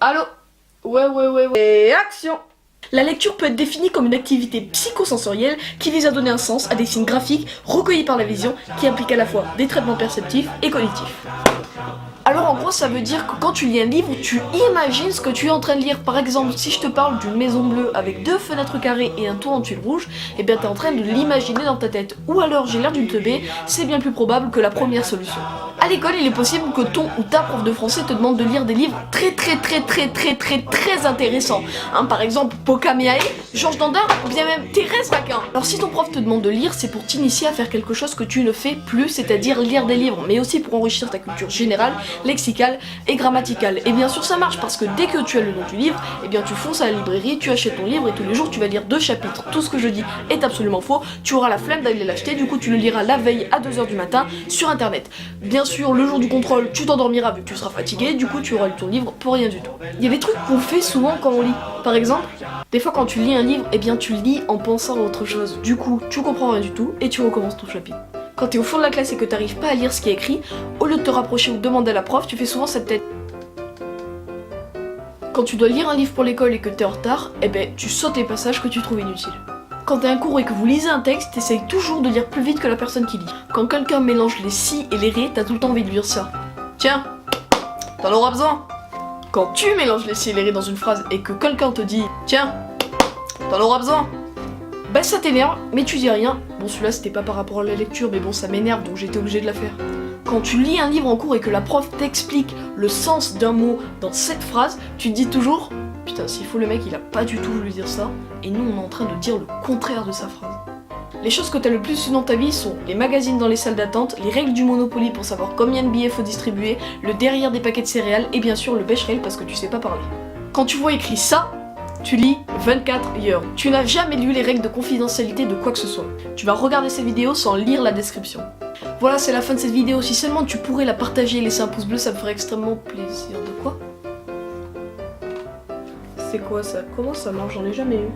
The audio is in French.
Allô? Ouais. Et action! La lecture peut être définie comme une activité psychosensorielle qui vise à donner un sens à des signes graphiques recueillis par la vision qui impliquent à la fois des traitements perceptifs et cognitifs. Alors en gros ça veut dire que quand tu lis un livre, tu imagines ce que tu es en train de lire. Par exemple, si je te parle d'une maison bleue avec 2 fenêtres carrées et un toit en tuile rouge, et bien t'es en train de l'imaginer dans ta tête. Ou alors j'ai l'air d'une teubée, c'est bien plus probable que la première solution. À l'école, il est possible que ton ou ta prof de français te demande de lire des livres très intéressants. Par exemple, Pokamehae, Georges Dandin ou bien même Thérèse Raquin. Alors si ton prof te demande de lire, c'est pour t'initier à faire quelque chose que tu ne fais plus, c'est-à-dire lire des livres, mais aussi pour enrichir ta culture générale, lexicale et grammaticale. Et bien sûr ça marche parce que dès que tu as le nom du livre, et bien tu fonces à la librairie, tu achètes ton livre et tous les jours tu vas lire 2 chapitres. Tout ce que je dis est absolument faux, tu auras la flemme d'aller l'acheter, du coup tu le liras la veille à 2h du matin sur internet. Bien sûr, le jour du contrôle, tu t'endormiras vu que tu seras fatigué, du coup tu auras lu ton livre pour rien du tout. Il y a des trucs qu'on fait souvent quand on lit. Par exemple, des fois quand tu lis un livre, et bien tu lis en pensant à autre chose. Du coup, tu comprends rien du tout et tu recommences ton chapitre. Quand t'es au fond de la classe et que t'arrives pas à lire ce qui est écrit, au lieu de te rapprocher ou de demander à la prof, tu fais souvent cette tête. Quand tu dois lire un livre pour l'école et que t'es en retard, eh ben tu sautes les passages que tu trouves inutiles. Quand t'es un cours et que vous lisez un texte, t'essayes toujours de lire plus vite que la personne qui lit. Quand quelqu'un mélange les si et les ré, t'as tout le temps envie de lire ça. Tiens, t'en auras besoin. Quand tu mélanges les si et les ré dans une phrase et que quelqu'un te dit tiens, t'en auras besoin, bah ça t'énerve, mais tu dis rien. Bon, celui-là c'était pas par rapport à la lecture, mais bon ça m'énerve donc j'étais obligée de la faire. Quand tu lis un livre en cours et que la prof t'explique le sens d'un mot dans cette phrase, tu te dis toujours putain, s'il faut le mec il a pas du tout voulu dire ça, et nous on est en train de dire le contraire de sa phrase. Les choses que t'as le plus dans ta vie sont les magazines dans les salles d'attente, les règles du Monopoly pour savoir combien de billets faut distribuer, le derrière des paquets de céréales et bien sûr le Becherel parce que tu sais pas parler. Quand tu vois écrit ça, tu lis 24 heures. Tu n'as jamais lu les règles de confidentialité de quoi que ce soit. Tu vas regarder cette vidéo sans lire la description. Voilà, c'est la fin de cette vidéo. Si seulement tu pourrais la partager et laisser un pouce bleu, ça me ferait extrêmement plaisir. De quoi? C'est quoi ça? Comment ça marche? J'en ai jamais eu.